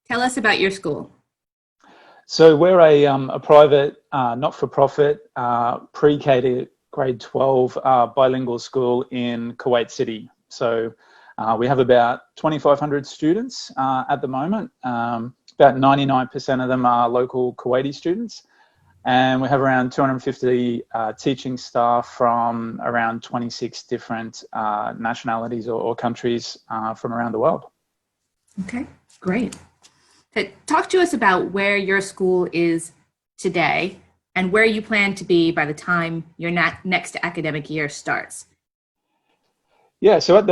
Tell us about your school. So we're a private, not-for-profit, pre-K to grade 12 bilingual school in Kuwait City. So we have about 2,500 students at the moment. About 99% of them are local Kuwaiti students. And we have around 250 teaching staff from around 26 different nationalities or countries from around the world. Okay, great. Talk to us about where your school is today and where you plan to be by the time your next academic year starts. Yeah, so at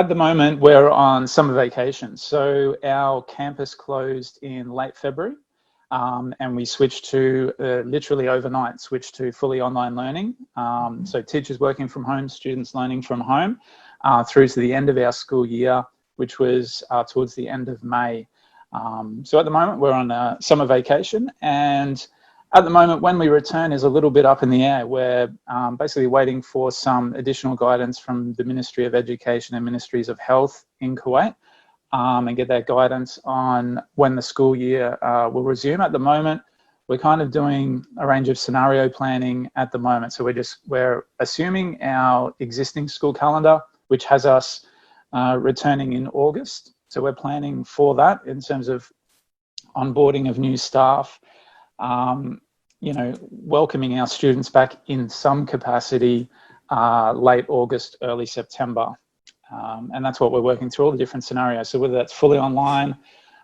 the moment we're on summer vacation. So our campus closed in late February, and we switched to literally overnight switched to fully online learning. So teachers working from home, students learning from home, through to the end of our school year, which was towards the end of May. So at the moment we're on a summer vacation, and at the moment when we return is a little bit up in the air. We're basically waiting for some additional guidance from the Ministry of Education and Ministries of Health in Kuwait, and get that guidance on when the school year will resume. At the moment we're kind of doing a range of scenario planning at the moment. So we're assuming our existing school calendar, which has us returning in August. So we're planning for that in terms of onboarding of new staff, welcoming our students back in some capacity late August, early September. And that's what we're working through, all the different scenarios. So whether that's fully online,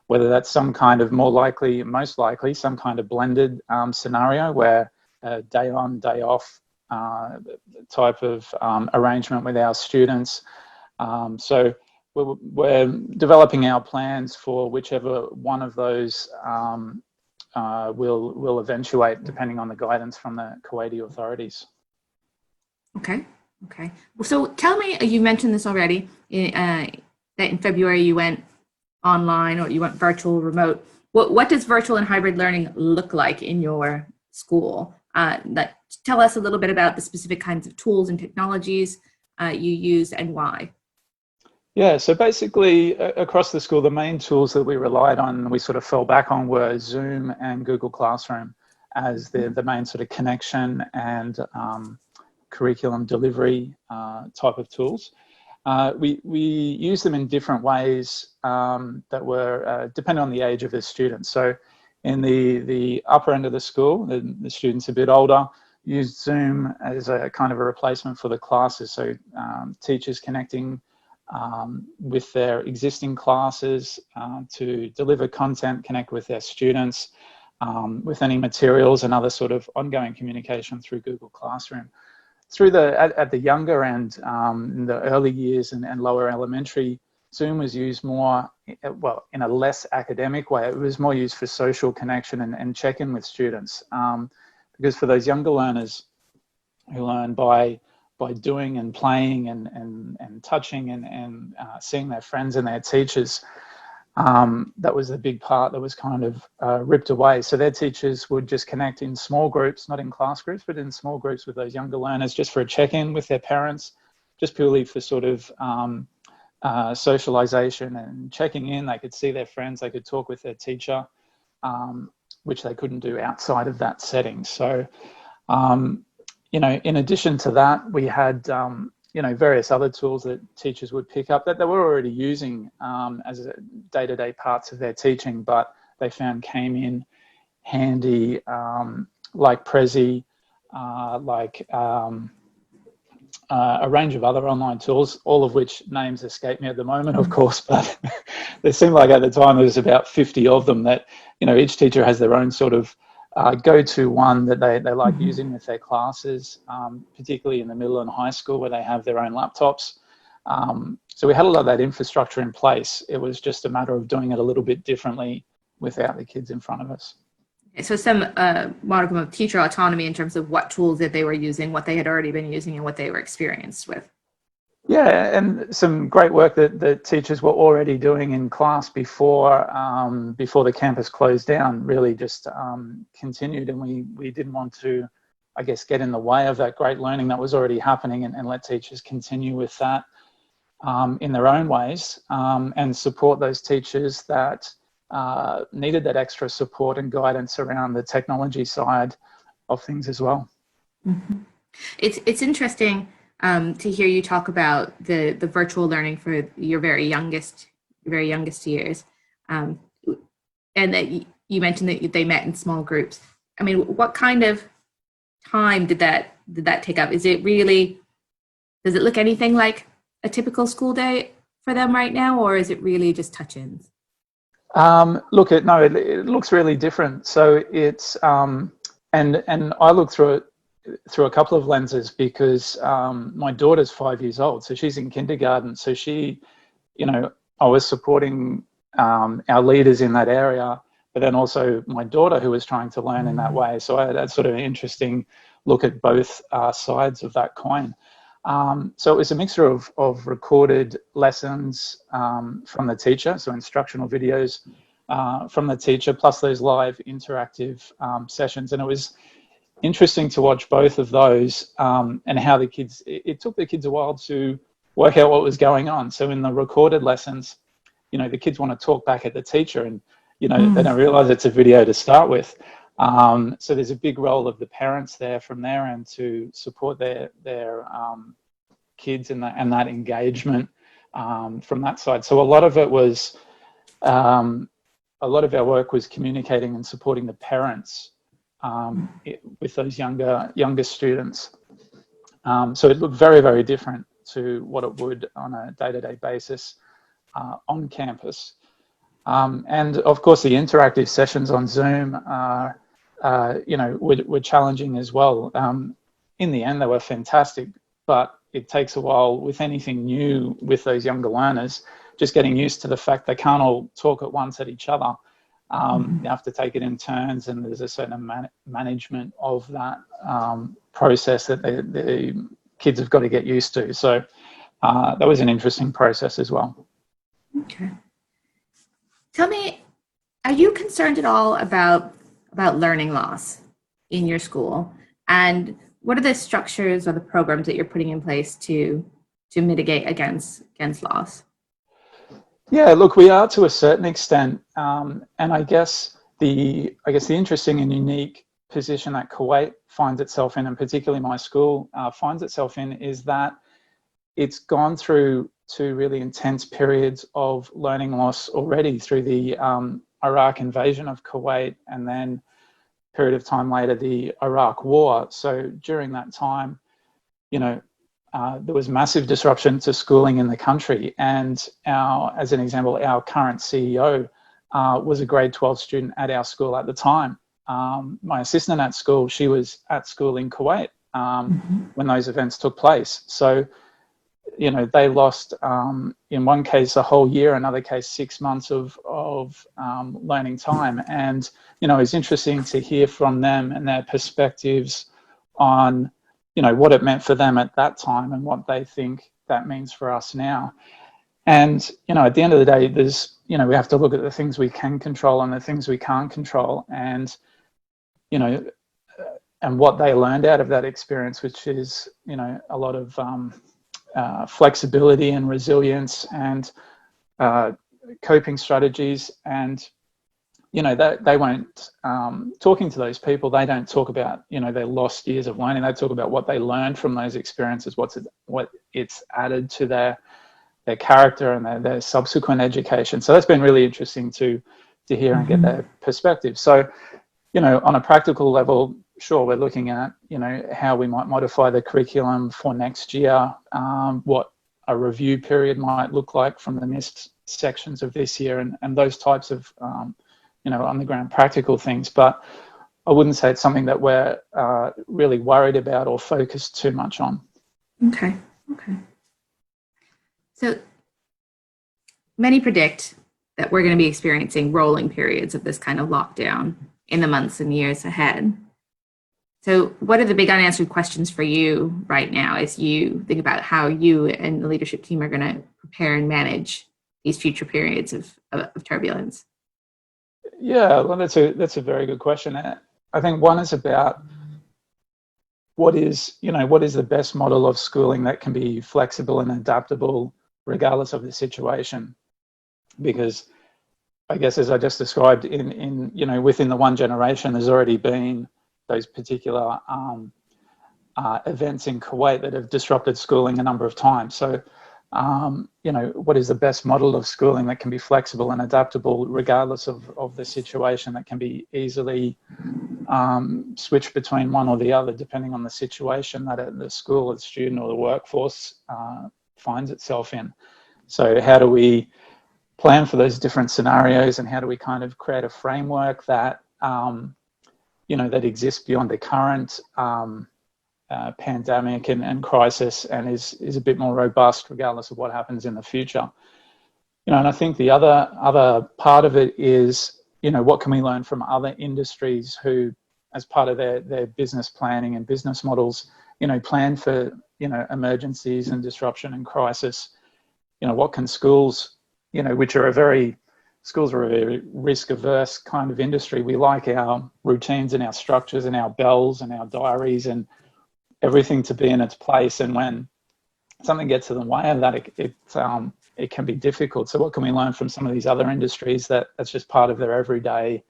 whether that's some kind of most likely, some kind of blended scenario where day on, day off type of arrangement with our students. So we're developing our plans for whichever one of those will eventuate, depending on the guidance from the Kuwaiti authorities. Okay. So tell me, you mentioned this already, that in February you went online or you went virtual, remote. What does virtual and hybrid learning look like in your school? Tell us a little bit about the specific kinds of tools and technologies you use and why. Yeah, so basically across the school, the main tools that we relied on, we sort of fell back on, were Zoom and Google Classroom as the main sort of connection and curriculum delivery type of tools. We use them in different ways that were depending on the age of the students. So in the upper end of the school, the students a bit older, used Zoom as a kind of a replacement for the classes. So teachers connecting with their existing classes to deliver content, connect with their students, with any materials and other sort of ongoing communication through Google Classroom. At the younger end, in the early years and lower elementary, Zoom was used more, well, in a less academic way. It was more used for social connection and check-in with students. Because for those younger learners who learn by doing and playing and touching and seeing their friends and their teachers, that was the big part that was kind of ripped away. So their teachers would just connect in small groups, not in class groups, but in small groups with those younger learners, just for a check-in with their parents, just purely for sort of socialization and checking in. They could see their friends, they could talk with their teacher, which they couldn't do outside of that setting. So in addition to that, we had, various other tools that teachers would pick up that they were already using as day-to-day parts of their teaching, but they found came in handy, like Prezi, a range of other online tools, all of which names escape me at the moment, of course, but it seemed like at the time there was about 50 of them that, each teacher has their own sort of go-to one that they like using with their classes, particularly in the middle and high school where they have their own laptops. So we had a lot of that infrastructure in place. It was just a matter of doing it a little bit differently without the kids in front of us. So some modicum of teacher autonomy in terms of what tools that they were using, what they had already been using, and what they were experienced with. Yeah, and some great work that teachers were already doing in class before the campus closed down really just continued, and we didn't want to, I guess, get in the way of that great learning that was already happening, and let teachers continue with that in their own ways, and support those teachers that needed that extra support and guidance around the technology side of things as well. Mm-hmm. It's interesting to hear you talk about the virtual learning for your very youngest years, and that you mentioned that they met in small groups. I mean, what kind of time did that take up? Is it really, does it look anything like a typical school day for them right now, or is it really just touch-ins? Look, it looks really different. So it's and I look through it through a couple of lenses, because my daughter's 5 years old, so she's in kindergarten. So she, I was supporting our leaders in that area, but then also my daughter, who was trying to learn in that way. So I had that sort of interesting look at both sides of that coin. So it was a mixture of recorded lessons from the teacher, so instructional videos from the teacher, plus those live interactive sessions. And it was interesting to watch both of those and how the kids, it took the kids a while to work out what was going on. So in the recorded lessons, the kids want to talk back at the teacher, and they don't realize it's a video to start with. So there's a big role of the parents there from their end to support their kids and that engagement from that side. So a lot of it was, a lot of our work was communicating and supporting the parents with those younger students. So it looked very, very different to what it would on a day-to-day basis on campus. And of course, the interactive sessions on Zoom were challenging as well. In the end, they were fantastic, but it takes a while with anything new with those younger learners, just getting used to the fact they can't all talk at once at each other. You have to take it in turns, and there's a certain management of that process that the kids have got to get used to. So that was an interesting process as well. Okay. Tell me, are you concerned at all about learning loss in your school? And what are the structures or the programs that you're putting in place to mitigate against loss? Yeah, look, we are to a certain extent, and I guess the interesting and unique position that Kuwait finds itself in, and particularly my school finds itself in, is that it's gone through 2 really intense periods of learning loss already through the Iraq invasion of Kuwait, and then a period of time later, the Iraq War. So during that time, there was massive disruption to schooling in the country. And as an example, our current CEO was a grade 12 student at our school at the time. My assistant at school, she was at school in Kuwait when those events took place. So, they lost, in one case, a whole year, another case, 6 months of learning time. And, it's interesting to hear from them and their perspectives on what it meant for them at that time and what they think that means for us now. And, at the end of the day, there's, we have to look at the things we can control and the things we can't control, and, and what they learned out of that experience, which is, a lot of flexibility and resilience and coping strategies. And, they won't, talking to those people, they don't talk about, their lost years of learning. They talk about what they learned from those experiences, what it's added to their character and their subsequent education. So that's been really interesting to hear and get their perspective. So, on a practical level, sure, we're looking at, how we might modify the curriculum for next year, what a review period might look like from the missed sections of this year, and those types of on the ground practical things. But I wouldn't say it's something that we're really worried about or focused too much on. Okay. So many predict that we're going to be experiencing rolling periods of this kind of lockdown in the months and years ahead. So what are the big unanswered questions for you right now as you think about how you and the leadership team are going to prepare and manage these future periods of turbulence? Yeah, well, that's a very good question. I think one is about what is the best model of schooling that can be flexible and adaptable regardless of the situation. Because I guess, as I just described, within the one generation, there's already been those particular events in Kuwait that have disrupted schooling a number of times. So, what is the best model of schooling that can be flexible and adaptable regardless of the situation, that can be easily switched between one or the other depending on the situation that the school, the student, or the workforce finds itself in. So how do we plan for those different scenarios, and how do we kind of create a framework that that exists beyond the current pandemic and crisis, and is a bit more robust regardless of what happens in the future. And I think the other part of it is, what can we learn from other industries who, as part of their business planning and business models, plan for emergencies and disruption and crisis. What can schools, schools are a very risk-averse kind of industry. We like our routines and our structures and our bells and our diaries and everything to be in its place. And when something gets in the way of that, it can be difficult. So what can we learn from some of these other industries that's just part of their everyday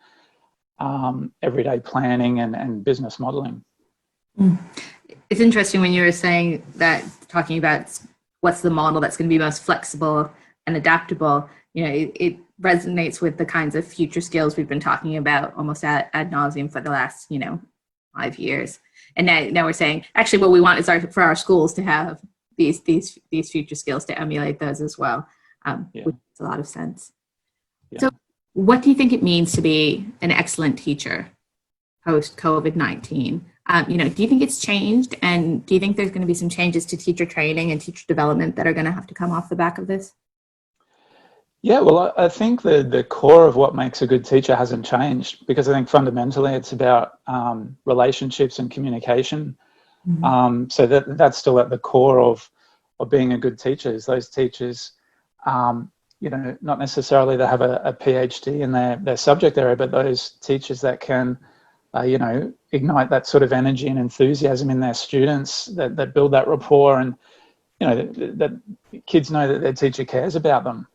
planning and business modeling? It's interesting when you were saying that, talking about what's the model that's going to be most flexible and adaptable. It resonates with the kinds of future skills we've been talking about almost ad nauseum for the last 5 years. And now we're saying, actually, what we want is for our schools to have these future skills, to emulate those as well, which makes a lot of sense. Yeah. So what do you think it means to be an excellent teacher post COVID-19? Do you think it's changed? And do you think there's going to be some changes to teacher training and teacher development that are going to have to come off the back of this? Yeah, well, I think the core of what makes a good teacher hasn't changed, because I think fundamentally it's about relationships and communication. Mm-hmm. So that's still at the core of being a good teacher, is those teachers, not necessarily that have a PhD in their subject area, but those teachers that can, ignite that sort of energy and enthusiasm in their students, that build that rapport, and, that kids know that their teacher cares about them.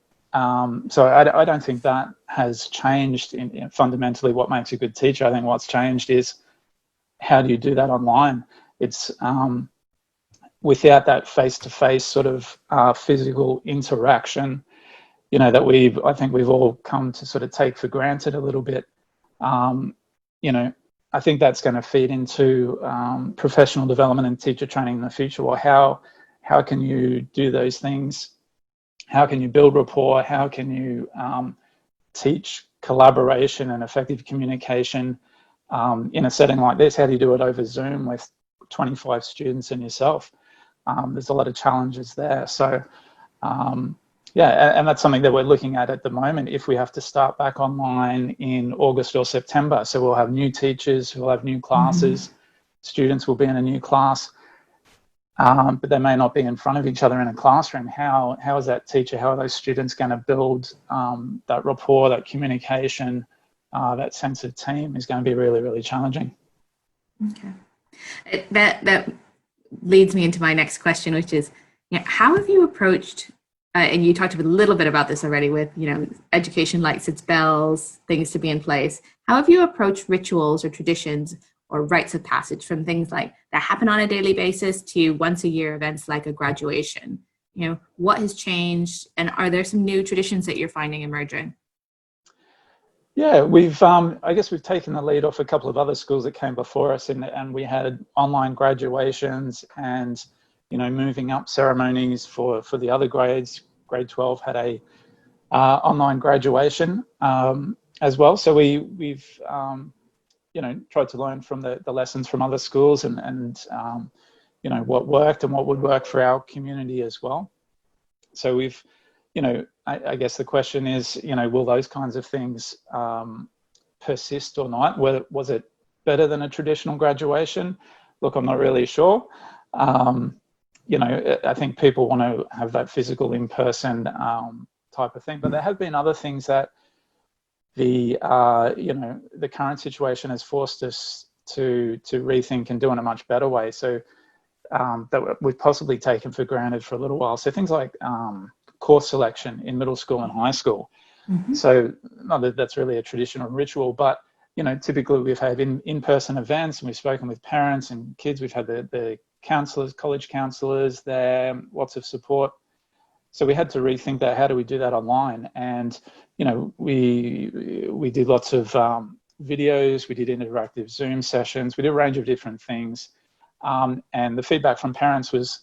So I don't think that has changed in fundamentally what makes a good teacher. I think what's changed is, how do you do that online? It's without that face-to-face sort of physical interaction, that I think we've all come to sort of take for granted a little bit. I think that's going to feed into professional development and teacher training in the future. Well, how can you do those things? How can you build rapport? How can you teach collaboration and effective communication in a setting like this? How do you do it over Zoom with 25 students and yourself? There's a lot of challenges there. So, and that's something that we're looking at the moment, if we have to start back online in August or September. So we'll have new teachers, we'll have new classes, students will be in a new class. But they may not be in front of each other in a classroom. How is that teacher, how are those students going to build that rapport, that communication, that sense of team is going to be really, really challenging. Okay. That leads me into my next question, which is, how have you approached, and you talked a little bit about this already with, education likes its bells, things to be in place. How have you approached rituals or traditions or rites of passage, from things like that happen on a daily basis to once a year events like a graduation? What has changed, and are there some new traditions that you're finding emerging? Yeah, I guess we've taken the lead off a couple of other schools that came before us, and we had online graduations and, moving up ceremonies for the other grades. Grade 12 had a online graduation as well. So we've tried to learn from the lessons from other schools and what worked and what would work for our community as well. So we've, I guess the question is, will those kinds of things persist or not? Was it better than a traditional graduation? Look, I'm not really sure. I think people want to have that physical in-person type of thing, but there have been other things that the current situation has forced us to rethink and do in a much better way. So that we've possibly taken for granted for a little while. So things like course selection in middle school and high school. So not that that's really a traditional ritual, but typically we've had in-person events, and we've spoken with parents and kids. We've had the counselors, college counselors there, lots of support. So we had to rethink that. How do we do that online? And we did lots of videos. We did interactive Zoom sessions. We did a range of different things. And the feedback from parents was,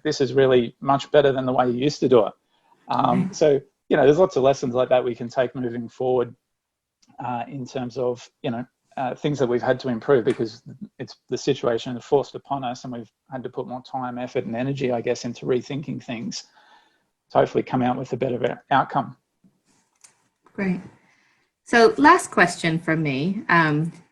this is really much better than the way you used to do it. So there's lots of lessons like that we can take moving forward in terms of things that we've had to improve, because it's the situation is forced upon us, and we've had to put more time, effort, and energy, I guess, into rethinking things to hopefully come out with a better outcome. Great. So last question from me.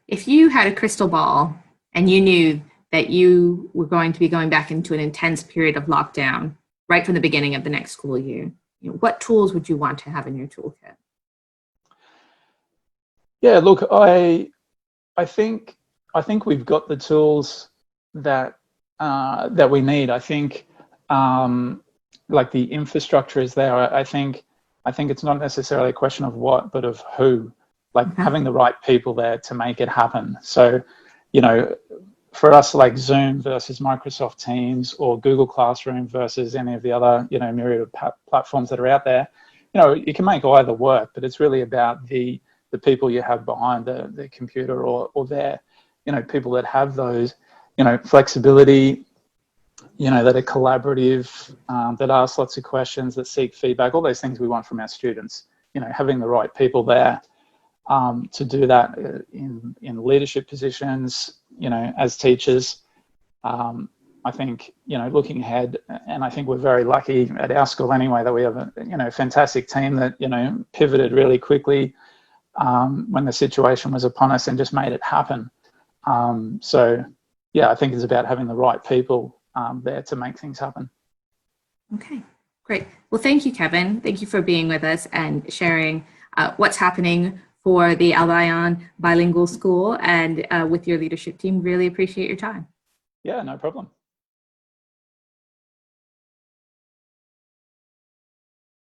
If you had a crystal ball and you knew that you were going to be going back into an intense period of lockdown right from the beginning of the next school year, what tools would you want to have in your toolkit? Yeah, look, I think we've got the tools that we need. I think like the infrastructure is there. I think it's not necessarily a question of what, but of who. Like having the right people there to make it happen. So, for us, like Zoom versus Microsoft Teams, or Google Classroom versus any of the other, myriad of platforms that are out there, you can make either work, but it's really about the people you have behind the computer, or their, people that have those, flexibility, that are collaborative, that ask lots of questions, that seek feedback, all those things we want from our students. Having the right people there to do that in leadership positions, as teachers. I think, looking ahead, and I think we're very lucky at our school anyway that we have a, fantastic team that, pivoted really quickly when the situation was upon us and just made it happen. So, yeah, I think it's about having the right people there to make things happen. Okay, great. Well, thank you, Kevin. Thank you for being with us and sharing what's happening for the Albion Bilingual School and with your leadership team. Really appreciate your time. Yeah, no problem.